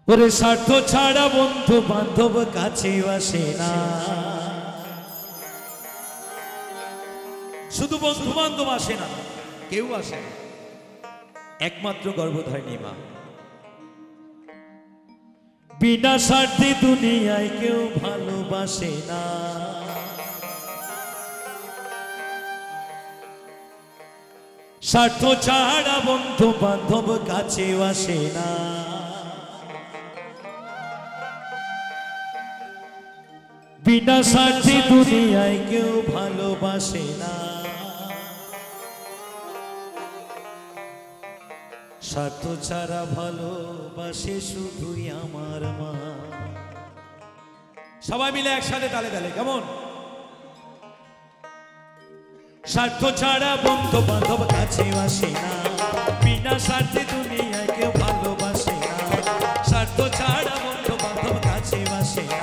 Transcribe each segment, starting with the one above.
ওরে স্বার্থ ছাড়া বন্ধু বান্ধব কাছে আসে না। শুধু বন্ধু বান্ধব আসে না, কেউ আসে না, একমাত্র গর্ভধারিণী মা। বিনা স্বার্থে দুনিয়ায় কেউ ভালোবাসে না। স্বার্থ ছাড়া বন্ধু বান্ধব কাছে আসে না। বিনা স্বার্থে দুনিয়ায় কেউ ভালোবাসে না। স্বার্থ ছাড়া ভালোবাসে শুধুই আমার মা। সবাই মিলে একসাথে তালে তালে কেমন? স্বার্থ ছাড়া বন্ধু বান্ধব কাছে আসে না। বিনা স্বার্থে দুনিয়ায় কেউ ভালোবাসে না। স্বার্থ ছাড়া বন্ধু বান্ধব কাছে আসে না।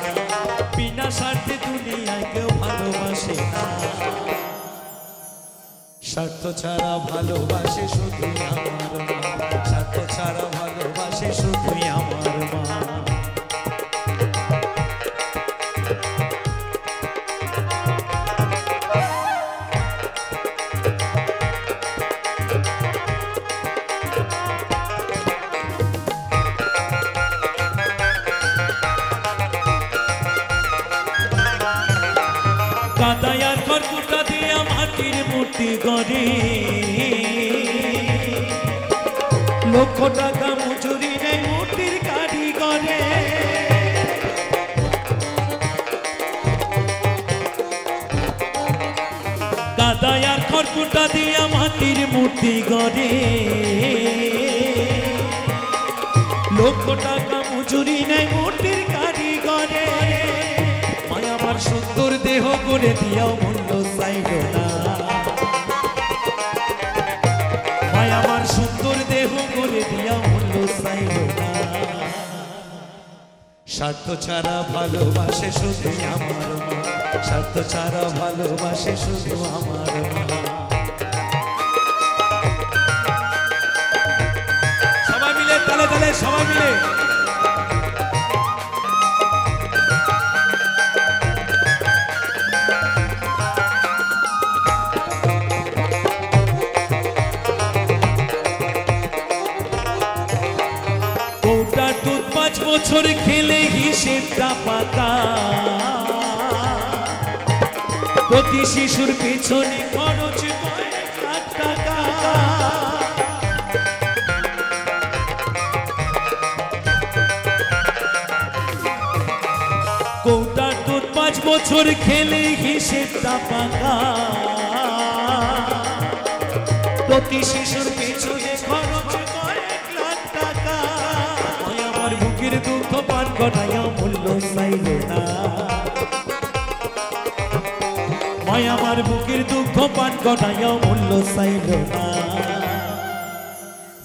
বিনা স্বার্থে দুনিয়ায় কেউ ভালোবাসে না। স্বার্থ ছাড়া ভালোবাসে শুধুই আমার মা। স্বার্থ ছাড়া ভালোবাসে শুধুই আমার মা। কাদায়ার খড়কুটা দিয়া মাটির মূর্তি গড়ে, লক্ষ টাকা মজুরি নেই মূর্তির কারিগরে। কাদায়ার খড়কুটা দিয়া মাটির মূর্তি গড়ে, লক্ষ টাকা মজুরি নেই মূর্তির কারিগরে। আমার সুন্দর দেহ করে দিয়াও মূল্য চাইল না। মায় আমার সুন্দর দেহ করে দিয়াও মূল্য চাইল না। স্বার্থ ছাড়া ভালোবাসে শুধু আমার মা। স্বার্থ ছাড়া ভালোবাসে শুধু আমার মা। সবাই মিলে তালে তালে, সবাই মিলে। দুধ 5 বছর খেলে হিসেবটা পাতা। প্রতি শিশুর পেছনে খরচ কয়েক লাখ টাকা। কৌটার দুধ 5 বছর খেলে হিসেবটা পাকা। প্রতি শিশুর পেছনে খরচ কয়েক লাখ টাকা। আমার বুকের দুঃখ পান করাইয়া মূল্য চাইল না। মায় আমার বুকের দুঃখ পান করাইয়া মূল্য চাইল না।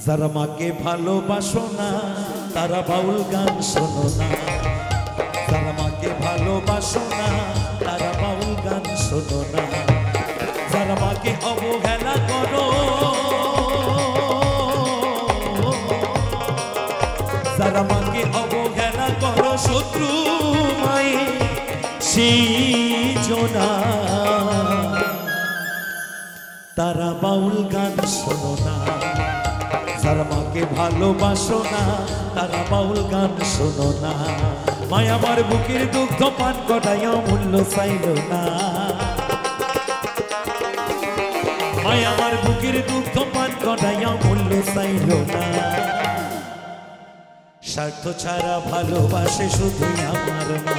যারা মাকে ভালোবাসো না তারা বাউল গান শোনো না। যারা মাকে ভালোবাসো না তারা বাউল গান শোনো না। যারা মাকে অবহেলা করো, যারা মাকে অবহেলা করো শত্রু মাই সিজনা। তারা বাউল গান শোনো না। যারা মাকে ভালোবাসো না তারা বাউল গান শোনো না। মায় আমার বুকের দুগ্ধ পান করাইয়া মূল্য চাইল না। মায় আমার বুকের দুগ্ধ পান করাইয়া মূল্য চাইল না। স্বার্থ ছাড়া ভালোবাসে শুধু আমার মা।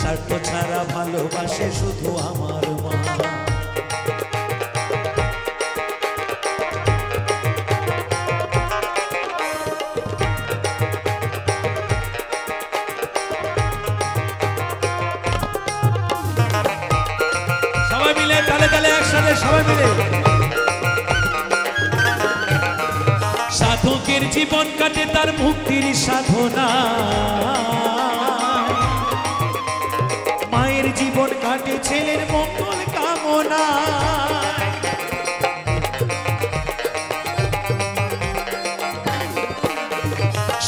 স্বার্থ ছাড়া ভালোবাসে শুধু আমার মা। সবাই মিলে তালে তালে একসাথে সবাই মিলে। সাধকের জীবন কাটে তার মুক্তির সাধনা। মায়ের জীবন কাটে ছেলের মঙ্গল কামনা।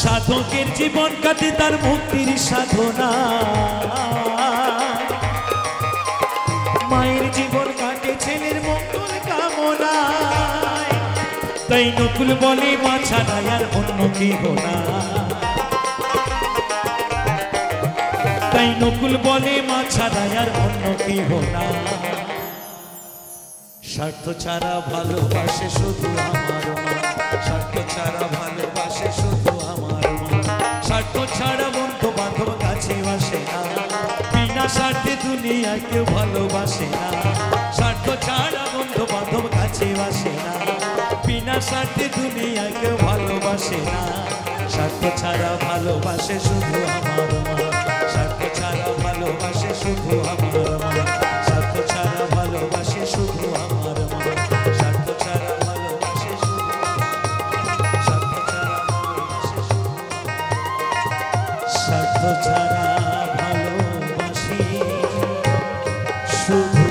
সাধকের জীবন কাটে তার মুক্তির সাধনা, মায়ের জীবন কাটে ছেলের মঙ্গল কামনায়। তাই নকুল বলে মা ছাড়া আর অন্য কেহ না, তাই নকুল বলে মা ছাড়া আর অন্য কেহ না। স্বার্থ ছাড়া ভালোবাসে শুধু আমার মা, স্বার্থ ছাড়া ভালোবাসে শুধু আমার মা। স্বার্থ ছাড়া বন্ধু বান্ধব কাছে বাসে না, বিনা স্বার্থে দুনিয়ায় কেউ ভালোবাসে না। স্বার্থ ছাড়া বন্ধু বান্ধব কাছে বাসে না, বিনা স্বার্থে দুনিয়ায় কেউ ভালোবাসে না। স্বার্থ ছাড়া ভালোবাসে শুধু আমার মা, স্বার্থ ছাড়া ভালোবাসে শুধু আমার মা, স্বার্থ ছাড়া ভালোবাসে শুধু আমার মা, স্বার্থ ছাড়া ভালোবাসে শুধু, স্বার্থ ছাড়া ভালোবাসে শুধু, স্বার্থ ছাড়া ভালোবাসে শুধু।